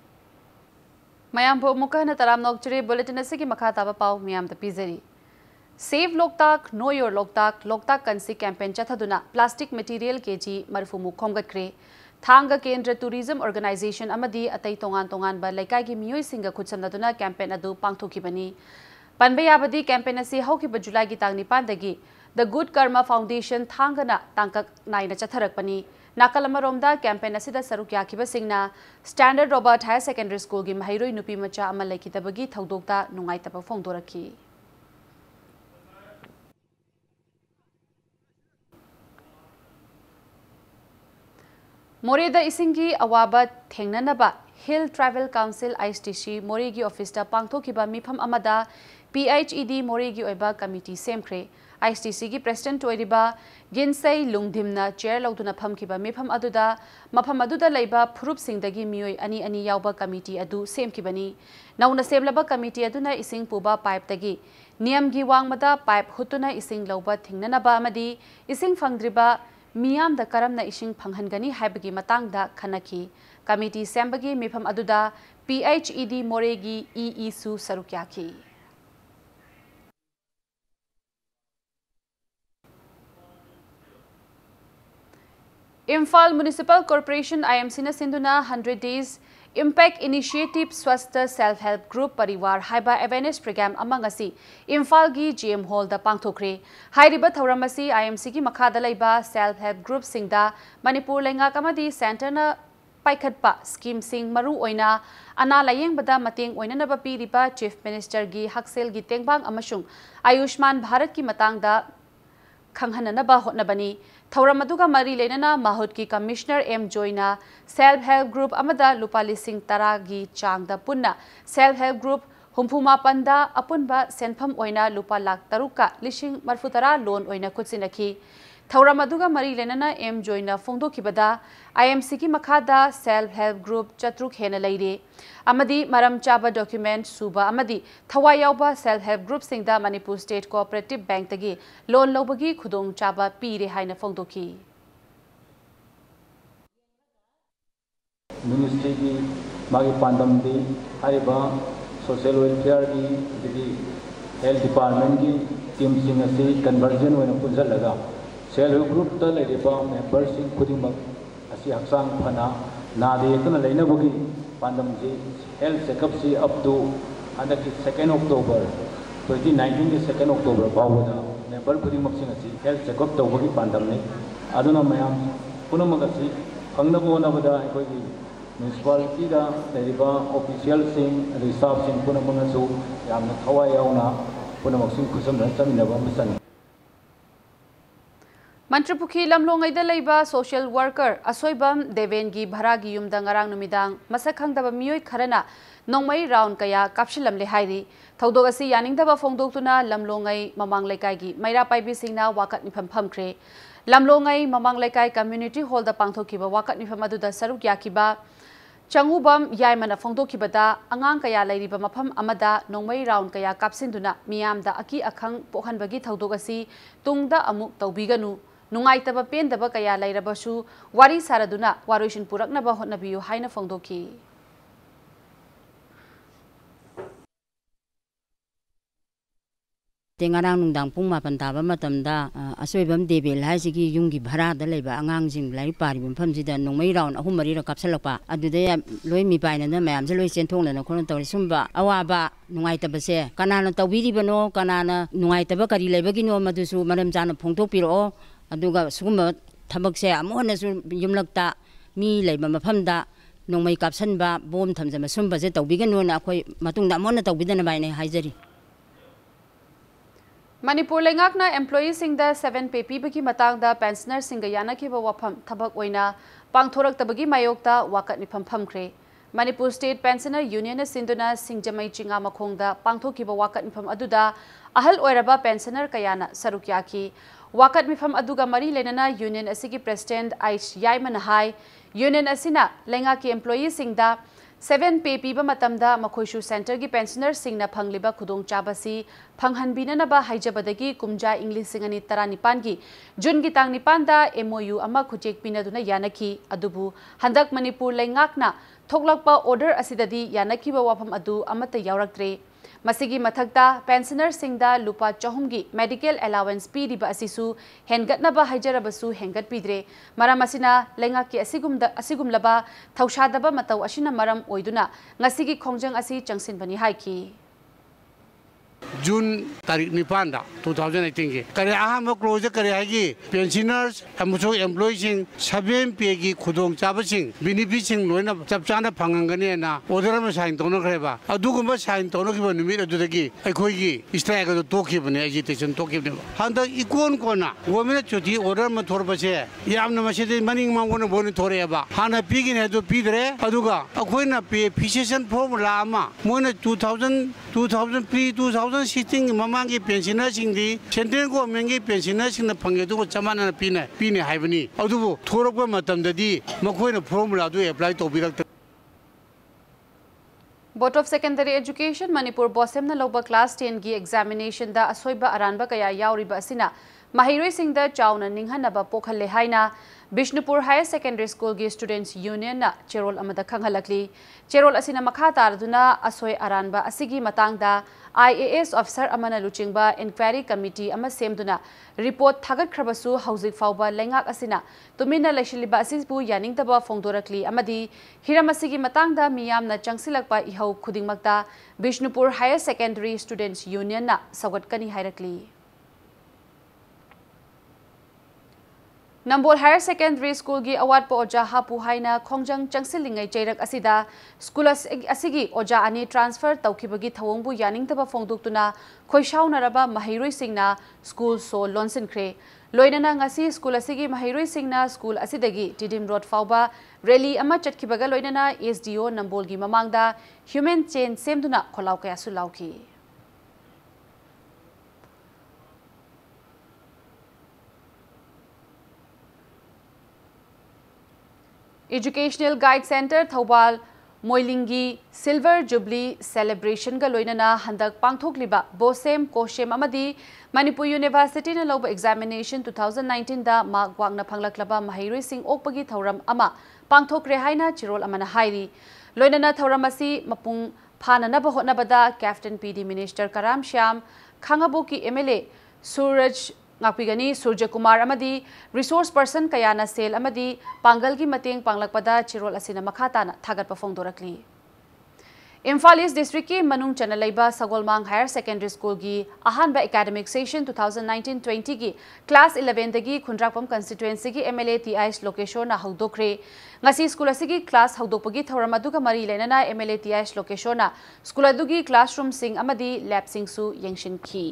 Mayam bo muka na taram nokjure bulletin ase ki makha taba pau miyam da pizari Save Loktak Know Your Loktak Loktak Kansi campaign chathaduna plastic material kg marfumu khongat kre थांग केंद्र tourism organisation अमदी अतई तोंगान तोंगान बा लेकाई की मियोई सिंगा खुदसमदुना campaign अदु पांगथोखिबनी पनबे याबदी campaign असि हौखिब जुलाई की तांग निपानदगी द गुड कर्मा फाउंडेशन थांगना तांकक नाइना चथरकपनी नाकल अमरोमदा कैंपेन असिदा सरुक याखिबसिंगना Standard Robert higher secondary school की महिरोई नुपी मचा अमा लेखितबगी थौदोकता नुंगाइतब फोंदोरखी मोरेदा इसिंगी अवाबा थेंगननबा हिल ट्राइबल काउंसिल ISTC मोरेगी ऑफिस दा पांगथोखिबा मिफम अमदा PHED मोरेगी ओइबा कमिटी सेमख्रे ISTC की प्रेसिडेंट ओइरिबा गिनसई लुंगधिमना चेयर लौदुना फमखिबा मिफम अदुदा मफम अदुदा लैबा फुरुप सिंगदगी मियोई अनि अनि यावबा कमिटी अदु सेमखिबनी नौना सेमलबा कमिटी अदुना इसिंग पुबा पाइप तगी नियम गी वांगमदा पाइप हुतुना इसिंग लौबा थिंगननबा अमदी इसिंग फंगद्रिबा मियाम दा करमना इसिंग फंगहनगनी हाइबगी मतंगदा खनकी कमिटी सेमबगी मिफम अदुदा PHED मोरेगी EE सु सरुक्याखी इम्फाल म्युनिसिपल कॉर्पोरेशन IMC ना सिंधुना 100 days इम्पैक्ट इनिशिएटिव स्वस्थ सेल्फ हेल्प ग्रुप परिवार हाइबा अवेयरनेस प्रोग्राम अमंगसी इम्फाल की GM हॉल दा पांगथोखरे हाइरिबा थौरमसी IMC की मखादा लैबा सेल्फ हेल्प ग्रुप सिंगदा मणिपुर लेंगा कमदी सेंटरना पाइखटपा स्कीम सिंग मरु ओइना अना लायेंगबदा मतेंग ओइननबा पीरिबा चीफ मिनिस्टर की हक्सेल की तेंगबांग अमसुंग आयुष्मान भारत की मतंगदा खंगहननबा होटनबनी थौरम अदुगा मरी लेनना माहुत की कमिश्नर M जोइना सेल्फ हेल्प ग्रुप अमदा लुपा लिसिंग 10 की चांगदा पुन्ना सेल्फ हेल्प ग्रुप हुम्फुमापंदा अपुनबा सेनफम ओइना लुपा लाख 3 का लिसिंग 40 लोन ओइना खुदसिनखी थौरम अदुगा मरी लेनना M जोइना फोंदोखिबदा IMC की मखादा सेल्फ हेल्प ग्रुप चतुक हेना लैरे अमदी मरम चाबा डॉक्यूमेंट सुबा अमदी थवा यावबा सेल्फ हेल्प ग्रुप सिंगदा मणिपुर स्टेट कोऑपरेटिव बैंक तगी लोन लौबगी खुदोंग चाबा पीरे हाइना फोंदोखी मिनिस्ट्री की मागी पांडम दी हारिबा सोशल वेलफेयर की हेल्थ डिपार्टमेंट की टीम सिंग असी कन्वर्जन होना पुंजलगा सेल्फ हेल्प ग्रुप ता लेरिबा मेंबर सिंग खुदिमक असी हक्सांग फना नादे एकना लेनबगी पांडम जी हेल्थ चेकअप सी अप टू अंदर की 2 अक्टूबर 2019 के 2 अक्टूबर फावदा मेंबर खुदिमक सिंग असी हेल्थ चेकअप तौबगी पांडम ने अदुना मयाम पुनमक असी फंगनबो होनबदा अखोगी म्युनिसिपालिटी दा लेरिबा ऑफिशियल सिंग रिसार्व सिंग पुनमनसु यामना थवाय यावना पुनमक सिंग खुसमना चमिनबा मसन मंत्रपुखी लमलोंगैदा लैबा सोशल वर्कर असोइबम देवेन की भरा की युमदा ngarang numidang masak khangdaba miyoi kharana nongmai round kaya kapshilamle hairi thaudo asi yaningdaba phongdoktuna lamlongai mamang lekai gi maira paibi singna wakat nifam phamkhre lamlongai mamang lekai community hall da pangthokiba wakat nifam aduda saruk yakiba changubam yaimana phongdokibada angang kaya lairiba mafam amada nongmai round kaya kapsinduna miyamda aki akhang pohanbagi thaudo asi tungda amuk tawbiganu नुंगाइतबा पेंदबा कया लैरबसु वारी सारदुना वारोइशन पुरकनबा होनबियु हाइना फोंदोकी तेंगारांग नुंदांग पुंग मापन ताबा मतमदा असोइबम DEBEL हाइसिगी युंगी भरादा लैबा आंगांगजिंग लाइ पारि मफमजिदा नोंमै round अहुम मरी रा कापसलपा अदुदे लोइ मिपाइना मयामजे लोइ चेंथोंना खोन तौरि सुंबा अवाबा नुंगाइतबसे कनाना तौबिरिबनो कनाना नुंगाइतबा करि लैबगिनो मदुसु मरम जाना फोंदोकपिरो अदुगा सुगुम थबकसे अमोनसु युमलक्ता मी लैबा मफमदा नोंमै कापसनबा बोम थमजमा सुंबजे तौबिगनोना अखोइ मतुंगदा अमोना तौबिदना बाइने हाइजरी मणिपुर लेंगाकना एम्प्लॉई सिंगदा 7 पे पीबगी मतंगदा पेंशनर सिंग यानाखिबा वफम थबक ओइना पांगथोरक्तबगी मायोक्ता वाकत निफम फमख्रे मणिपुर स्टेट पेंशनर यूनियन सिंधुना सिंगजमै चिंगा मखोंगदा पांगथोकिबा वाकत निफम अदुदा अहल ओइरबा पेंशनर कयाना सरुक याखी वाकत निफम अदुगा मरी लेनना union असिगी president Aich याइमन high union असिना लेंगाकी एम्प्लॉई सिंगदा 7 पे पीबा मतमदा मखोइशु सेंटर की पेंशनर सिंगना फंगलिबा खुदोंग चाबसी फंगहनबिननबा हाइजबदगी कुमजा इंग्लिश सिंगनी 19 की जून की तांग निपानदा MOU अमा खुजेक पिनदुना यानकी अदुबु हंदक मणिपुर लेंगाकना थोकलकपा ऑर्डर असिददी यानकीबा वाफम अदु अमत यावरक्त्रे Masigi mathakta pensioner singda lupa chahumgi medical allowance piriba asisu hengatnaba haijarabasu hengat pidre maram asina lengaki asigumlaba thaushadaba matau asina maram oiduna ngasigi khongjang asi changsinbani haiki June tarik nipan da 2018 ke kare aham close kare agi pensioners amuso employees sing 7 pay gi khudong chaba sing benefit sing loina chap chana phangangani na order ma sign tono khreba adugumba sign tono ki bani mi adudagi akhoi gi strike do toki bani agitation toki ne handa ikon kona women choti order ma thorba se yamna masidi maning mangona boni thore ba hana pigin hedu pidre aduga akhoina pay fixation formula ma moina 2016 mamangi pensioner singdi central government pensioner singna phangedu chamana pine haibani adubu thorokba matamdadi makhoina formula du apply tobirak Board of Secondary Education Manipur Bosemna Loba Class 10 gi examination da asoiba aranba kaya yauriba asina mahiroi singda chauna ninghanaba pokhalle haina Bishnupur Higher Secondary School gi Students Union na cherol amada khanghalakli cherol asina makha tarduna asoi aranba asigi matangda IAS officer amana luchingba inquiry committee ama semduna report thagat khrabasu housing fauba lengak asina tumina leshiliba asisbu yaningtaba fongdorakli amadi hiramasigi matangda miyamna changsilakpa ihau khudingmakta Bishnupur Higher Secondary Students Union na sawgatkani hairakli Nambol Higher Secondary School gi award po oja hapu haina khongjang changsilingai cheirak asida school asigi oja ani transfer tawkhibagi thawongbu yaningtaba fongduktuna khoishaunaraba mahiroi singna school so lonsin khre loinana ngasi school asigi mahiroi singna school asidagi Tidim Road fauba rally ama chatkibaga loinana SDO Nambol gi mamangda human chain semduna kholau kaya su lauki Educational Guide Center Thobal Moilingi Silver Jubilee Celebration ga loinana handak pangthokliba Bosem Koshem amadi Manipur University na loba examination 2019 da mark wangna phanglaklaba mahiroi sing okpagi thauram ama pangthokre haina chirol amana hairi loinana thauram asi mapung phana ba hotnabada Captain PD Minister Karam Shyam Khangaboki MLA Suraj Ngakpigani Surja Kumar amadi resource person kayana sel amadi pangal gi mateng panglakpada chirol asina makhatana thagat pafongdorakli Imphal East District ki manung chana leiba Sagolmang Higher Secondary School gi ahanba academic session 2019-20 gi class 11 dagi Khundrakpam constituency gi MLA TIS location na haudokre ngasi school asigi class haudokpagi thoram aduga mari lenana MLA TIS location na school adugi classroom sing amadi lab sing su yengshin ki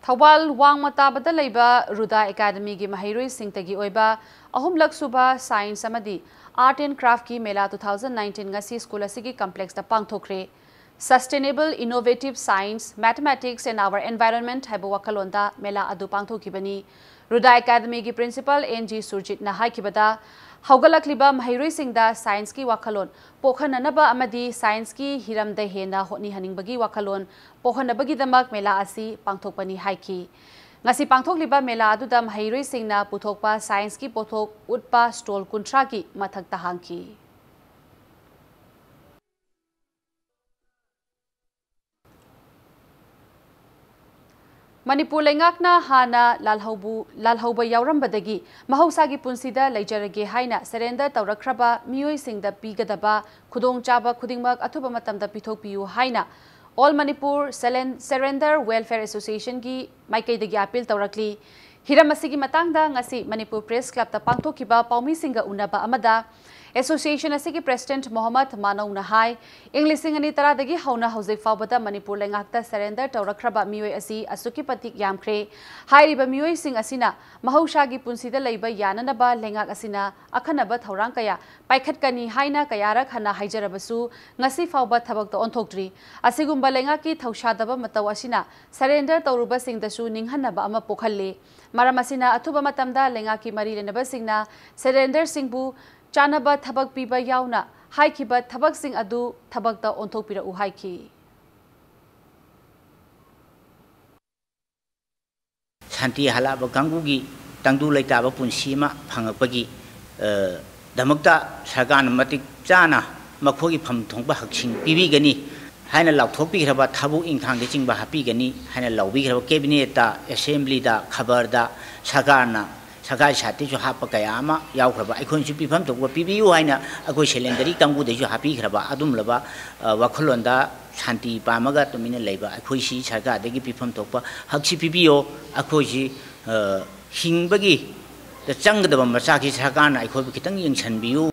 Thawal Wangmata Badalaiba Ruda Academy gi Mahiroi Singtagi Oiba Ahumlak Suba Science Amadi Art and Craft ki Mela 2019 ngasi school asigi complex da pangthokre Sustainable Innovative Science Mathematics and Our Environment haiba wakalonda Mela adu pangthokibani Ruda Academy gi principal NG Surjit na haikibada Haugalakliba Mahiroi Singda Science ki wakalon Pokhananaba amadi Science ki hiramda hena hotni haningbagi wakalon Pokhanabagi damak Mela asi pangthokpani haiki ngasi pangthokliba Mela aduda Mahiroi Singna puthokpa Science ki pothok utpa stall kuntra ki mathak tahangki Manipur lengakna hana lalhauba yaurambadagi mahausagi punsida leijarage haina surrender tawrakraba mioi singda pigadaba khudong chaba khudingmak athuba matamda pithokpiu haina All Manipur Surrender Welfare Association gi maikaidagi appeal tawrakli hiramasigi matangda ngasi Manipur Press Club ta pangthokiba paumi singa unaba amada Association asigi President Mohammed Manaw na hai Englishing ani taradagi hauna hauzik fawbata Manipur lengakta surrender tawrakraba mioi asi asuki patik yamkhre hairiba mioi sing asina mahausagi punsida leiba yananaba lengak asina akhanaba thaurang kaya paikhat kani haina kayara khana haijarabasu ngasi fawba thabak to onthokdri asigumba lengaki thaushadaba mataw asina surrender tawruba singdasu ninghanaba ama pokhalle maram asina athuba matamda lengaki mari lenaba singna surrender singbu chanaba thabak piba yauna haikiba thabak sing adu thabak ta onthokpira u haiki Santi halaba kangugi tangdu laitaba punsima phangapagi damakta sargan matik chana makhogi pham thongba haksing pibi gani haina laukthokpi graba thabu ingkhang de chingba hapi gani haina lawbi graba cabinet ta assembly da khabar da sargarna sagai sati jo hapa kayama yaw graba aikon chu pifam tokba pibiu haina akoi selendari kangu de jo hapi graba adum laba wakholonda Santi pamaga tumina leiba akoi si sarga degi pifam tokpa haksi pibiyo akoi si hingbagi da changdaba machaki sargana aikoi kitang yengchanbiu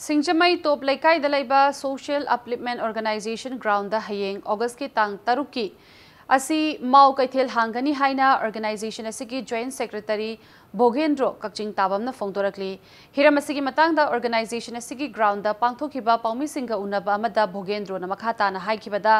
Singjamai top laikai da leiba Social Upliftment Organization ground da hayeng August ki tang taruki asi mau kaithel hangani haina organization asigi joint secretary Bogendro kakching tabam na phongdorakli hiram asigi matang da organization asigi ground da pangthokiba paumi singa unaba amada Bogendro na makhata na haikibada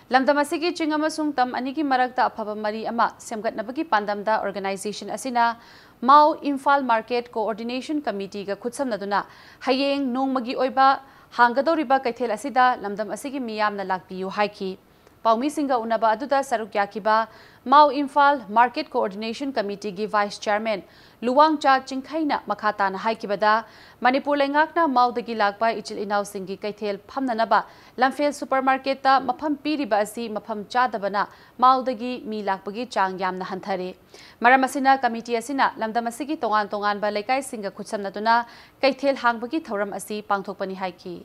lamdam asigi chingama sung tam anigi marakta aphaba mari ama semgatnabagi pandam da organization asina Mau Imphal Market Coordination Committee ga khutsamnaduna hayeng nongmagi oiba hangadoriba kaithel asida lamdam asigi miyamna lakpiyu haiki Paumi Singa unaba aduda saruk yakiba Mau Imphal Market Coordination Committee gi Vice Chairman Luwangcha Chingkhaina makhata na haikibada Manipur lengakna Mau dagi lakpa ichil inaw singi kaithel phamnanaba Lamfel Supermarket ta mapham piriba asi mapham chadabana Mau dagi mi lakpagi chang yamna hanthare maram asina committee asina lamdam asigi tongan tongan ba laikai singa khutsamnaduna kaithel hangbagi thoram asi pangthokpani haiki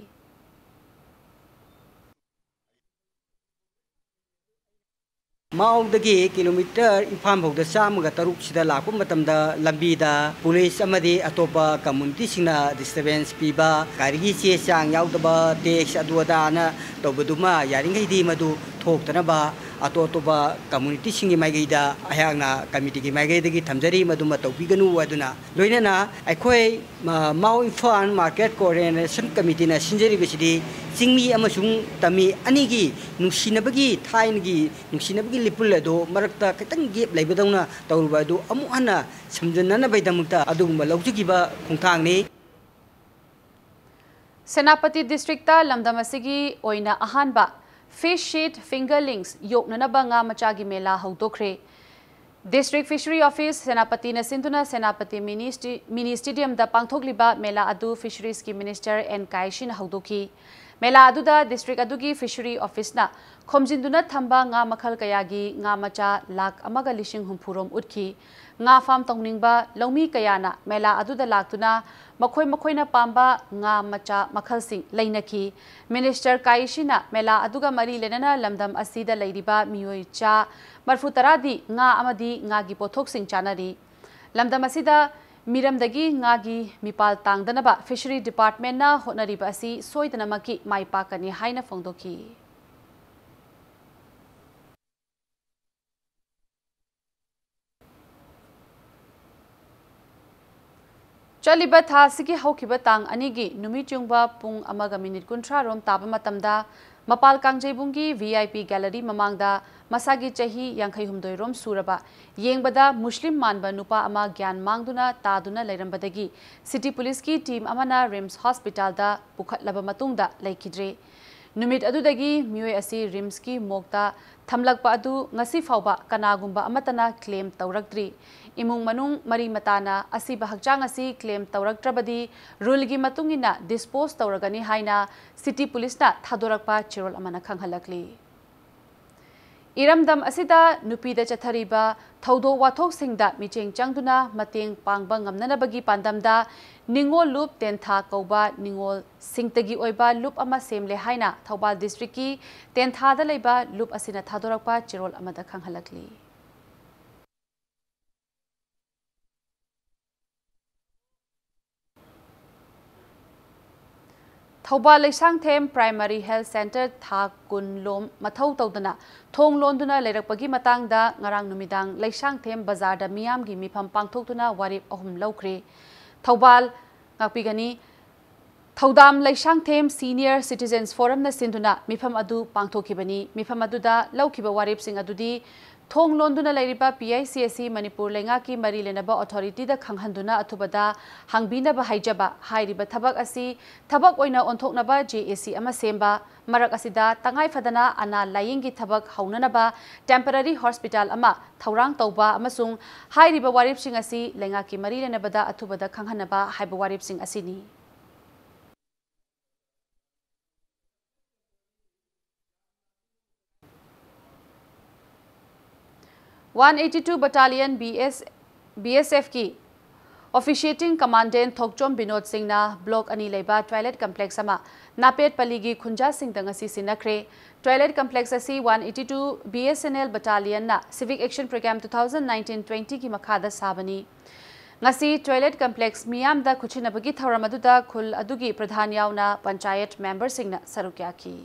Maudagi kilometer Imphal Bogda Chamaga Taruk sida lakpa matamda lambida police amadi atopa community singna disturbance piba garigi che chang yaudaba tax aduada na tobaduma yaringai di madu thoktanaba atotoba community singi maigaida ayangna committee gi maigaidagi thamjari maduma tawbiganu aduna loinana aikhoi Mau Imphal Market Coordination Committee na sinjari besidi singmi amasung tami anigi nungsinabagi thaingi nungsinabagi lipul ado marakta kitang gap laibadawna tawruba ado amu ana samjanana baidamukta adugumba lawjugiba khongthangni Senapati District ta lamdam asigi oina ahanba fish sheet fingerlings yoknanaba nga machagi mela haudokre District Fishery Office Senapati na sinduna Senapati Mini Stadium da pangthokliba mela adu Fisheries ki Minister N Kaishin haudoki Mela aduda district adugi Fishery Office na khomjinduna thamba nga makhal kayagi nga macha lak amaga lishing humpurom utki nga farm tongningba lawmi kayana mela aduda laktuna makhoi na pamba nga macha makhal sing lainaki Minister Kaishina mela aduga mari lenana lamdam asida leiriba mioi cha marfu taradi nga amadi nga gi pothok sing chanari lamdam asida Miramdagi ngagi mipal tangdanaba Fishery Department na honariba asi soidanamaki maipakani haina phongdoki Chaliba thasigi haukiba tang anigi numichungba pung amaga minute kuntra rom taba matamda Mapal Kangjebungi VIP Gallery mamangda masagi chahi yankhai humdoi rom suraba yengbada Muslim manba nupa ama gyan mangduna taduna leirambadagi City Police ki team amana Rims Hospital da pukhatlaba matungda laikidre numit adudagi mioi asi Rims ki mokta thamlakpa adu ngasi fawba kanagumba amatana claim tawrakdri imung manung mari matana asi bahakjang asi claim tawraktrabadi rule gi matungina dispose tawragani haina City Police na thadorakpa chirol amana khanghalakli Iramdam asida nupida chathariba thaudo wathok singda micheng changduna mateng pangba ngamnanabagi pandamda ningol loop tentha kauba ningol singtagi oiba loop ama semle haina Thobal district ki tentha da leiba loop asina thadorakpa chirol amada khanghalakli Thobal Leisangthem Primary Health Center Tha Kun Lom Mathau Tawdana Thong Londuna Leirakpagi Matangda Ngarang Numidang Leisangthem Bazarda Miyamgi Mifam Pangthoktuna Warip Ahum Laukre Thobal Ngakpigani Thodam Leisangthem Senior Citizens Forum na Sinduna Mifam Adu Pangthokibani Mifam Aduda Laukiba Warip Sing Adudi Thong Londuna Lairiba PICSC Manipur Lengaki Mari Lenaba Authority da Khanghanduna Athubada Hangbina ba Haijaba Hairiba Thabak Asi Thabak Oina Onthoknaba JAC ama Semba Marak Asida Tangai Fadana Ana Layingi Thabak Haunanaba Temporary Hospital ama Thaurang Tauba amasung Hairiba Warip Sing Asi Lengaki Mari Lenabada Athubada Khanghanaba Haiba Warip Sing Asini 182 Battalion BSF की Officiating Commandant Thokchom Binod Singh na Block Ani Leiba Toilet Complex ama Napet Paligi Khunja Singh dangasi sinakre Toilet Complex asi 182 BSNL Battalion na Civic Action Program 2019-20 ki makhada sabani ngasi Toilet Complex miyam da khuchinabagi thawramaduda khul adugi pradhan yauna Panchayat member Singh na sarukya ki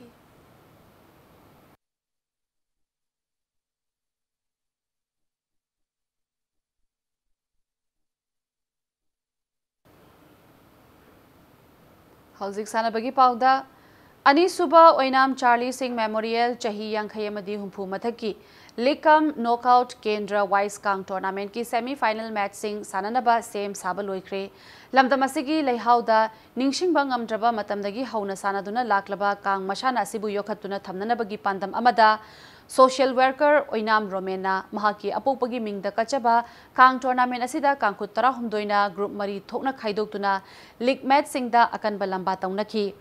Hauzik Sanabagi Pauda Ani Suba Oinam Charlie Singh Memorial Chahi Yankhayamadi Humpu Mathaki Likam Knockout Kendra Wise Kang Tournament ki semi-final match Singh Sananaba Same Sabaloikre Lamdamasigi Leihauda Ningsing Bangam Draba Matamdagi Hauna Sanaduna Laklaba Kang Mashana Sibu Yokatuna Thamnanabagi Pandam Amada Social Worker Oinam Romena Mahaki Apopagi Mingda Kachaba Kang Tournament Asida Kang Kutara Humdoina Group Mari Thokna Khaidokuna League Match Singda Akan Balamba Taunaki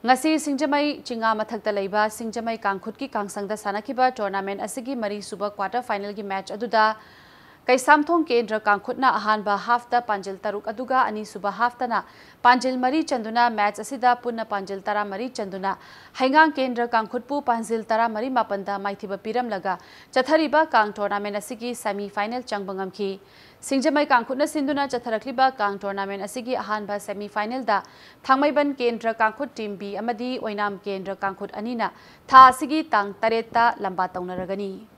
Ngasi Singjamai Chinga Mathakta Leiba Singjamai Kangkhutki Kangsangda Sanakiba Tournament Asigi Mari Suba Quarter Final gi match aduda Kaisamthong Kendra Kangkhutna Ahanba Hafta Panjil Taruk aduga Ani Suba Haftana Panjil Mari Chanduna match asida Punna Panjil Tara Mari Chanduna Haingang Kendra Kangkhutpu Panjil Tara Mari Mapanda Maithiba Piram Laga Chathariba Kang Tournament Asigi Semi Final Changbangamki Singjamai Kangkhutna Sinduna Chatharakliba Kang Tournament Asigi Ahanba Semi Final da Thangmaiban Kendra Kangkhut Team B Amadi Oinam Kendra Kangkhut Anina Tha Asigi Tang Tareta Lamba Taunaragani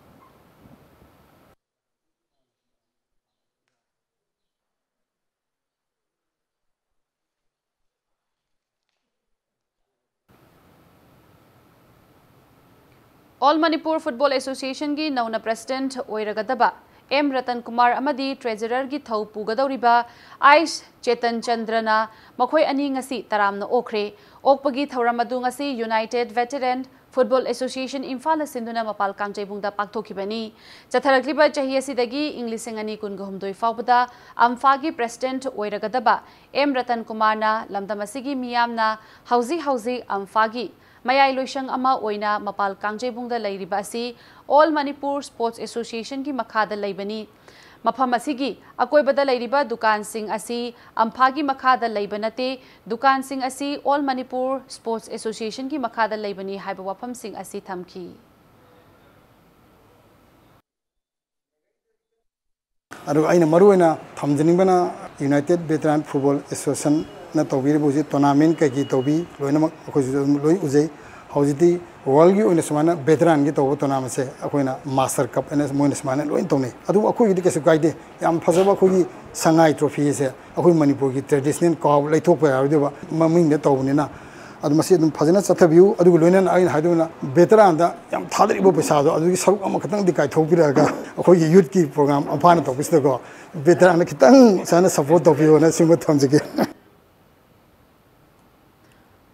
All Manipur Football Association ki Nauna President Oiragadaba M. Ratan Kumar Amadi Treasurer ki Thau Pugadoriba Aish Chetan Chandrana Makhoi Ani ngasi Taramna Okre Okpagi Thauramadu ngasi United Veteran Football Association Imphal Sinduna Mapal Kangjaibungda Pakthokibani Chatharakliba Chahi asidagi Inglising Ani Kungahumdoi Faubada Amphagi President Oiragadaba M. Ratan Kumarna Lamdamasigi Miyamna Hauzi Amphagi Mayai Loishang Ama Oina Mapal Kangjaibungda Lairiba asi All Manipur Sports Association ki makhada laibani Mafam asigi akoibada lairiba dukan sing asi Amphagi makhada laibanate dukan sing asi All Manipur Sports Association ki makhada laibani haiba wafam sing asi thamki Aru aina maruina thamjinibana United Veteran Football Association na tawbir buji tournament ka ki tawbi loina ko loi ujai hojiti world gi oina samana veteran gi tawbo tournament se akoina master cup ns moina samana loin tawne adu akoi gi kesu gaide yam phajaba ko gi sangai trophy se akoi manipur gi traditional kaw laithok pa yaru deba maming de tawbni na adu masi dum phajana chathabiu adu loina aina haiduna veteran da yam thadribo paisa do adu gi saruk am khatang di kai thokpiraga akoi gi youth ki program amphana tawbisda ko veteran khitang sana support tawbiu na singba thamjige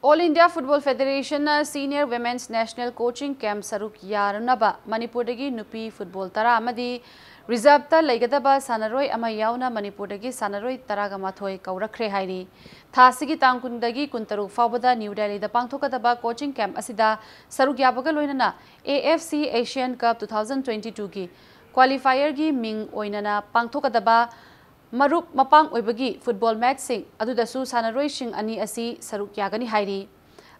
All India Football Federation Senior Women's National Coaching Camp Saruk Yarnaba Manipur dagi Nupi Football Tara Amadi Reserve ta Laigadaba Sanaroi ama yauna Manipur dagi Sanaroi Taragamathoi Kaurakre Hairi Thasigi Tangkundagi Kuntaruk Faubada New Delhi da Pangthokadaba Coaching Camp Asida Saruk Yabaga Loinana AFC Asian Cup 2022 ki Qualifier gi Ming Oinana Pangthokadaba Marup Mapang Oibagi football match sing adudasu sanaroi sing ani asi saruk yagani hairi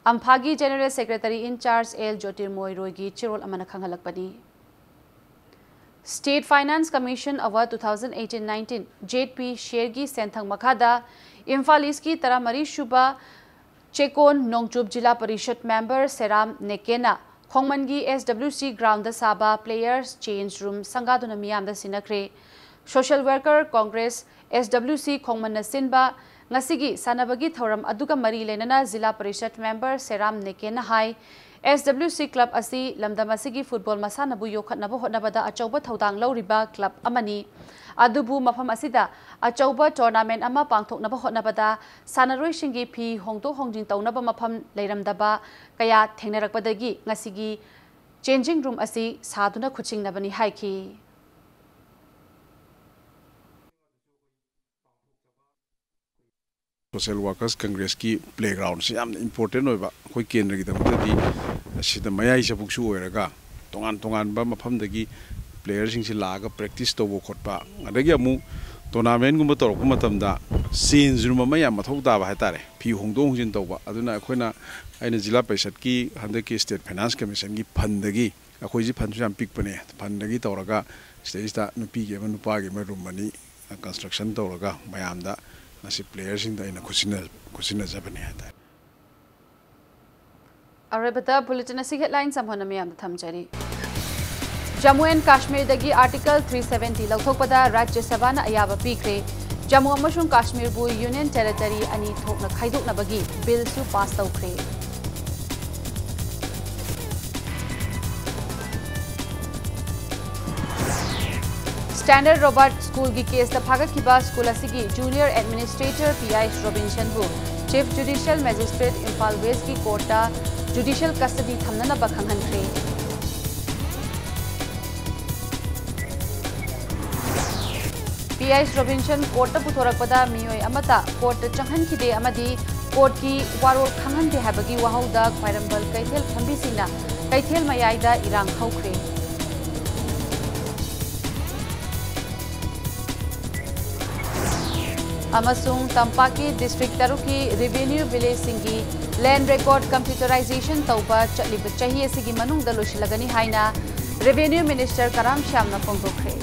Amphagi General Secretary in charge L Jyotirmoy Roigi Chirol amana khanghalakpani State Finance Commission Award 2018-19 JP Shergi Senthang Makhada Imphal East ki Taramari Shuba Chekon Nongchup Jila Parishad member Seram Nekena Khongmangi SWC ground the Saba players change room Sangaduna Miyam the Sinakre Social Worker Congress SWC Khongman Sinba Ngasigi Sanabagi Thoram Aduka Mari Lenana Zila Parishad member Seram Nekena Hai SWC Club Asi Lamdamasigi Football Masanabu Yokatnabu Hotnabada Achoba Thaudang Lauriba Club Amani Adubu Mafam Asida Achoba tournament Ama Pangtok Naba Hotnabada Sanaroi Shingi P Hongto Hongjin Taunaba Mafam Leiramdaba Kaya Tengnerakbadagi Ngasigi changing room Asi Saduna Kuching Nabani Haiki Social Workers Congress ki playground si am important oiba koi kendra gi damta sida mayai sa buksu oiraga tongan ba mafam dagi players sing si laga practice to khotpa adagi amu tournament gumba tor ko matamda scenes room ma ya mathau da ba hatare phi hongdong hojin to ba aduna akoina aina jila paisat ki hande ki state finance commission gi fund dagi akoi ji fund jam pik pane fund dagi toraga stage ta nupi ge nupa ge ma room mani construction toraga mayam da nasi players in the kusina Japanese. Arabata bulletin asi headlines amhonami am thamjari. Jammu and Kashmir dagi Article 370 lauthokpada Rajya Sabha na ayaba pikre. Jammu amashung Kashmir bu Union Territory ani thokna khaidokna bagi bill su pass tawkre. Standard Robert School ki case the Phagakiba School asigi Junior Administrator P.I. Robinson bu Chief Judicial Magistrate Imphal West ki court ta judicial custody thamnana ba khanghankhre. P.I. Robinson court ta puthorakpada miyoi amata court changhan ki de amadi court ki warol khanghan de habagi wahauda Khairambal Kaithel thambi sina Kaithel mayaida irang khaukhre. Amasung Tampaki District Taruki Revenue Village Singi Land Record Computerization Tauba Chatlib Chahi Sigi Manung Dalushilagani Haina Revenue Minister Karam Shamna Pongokre.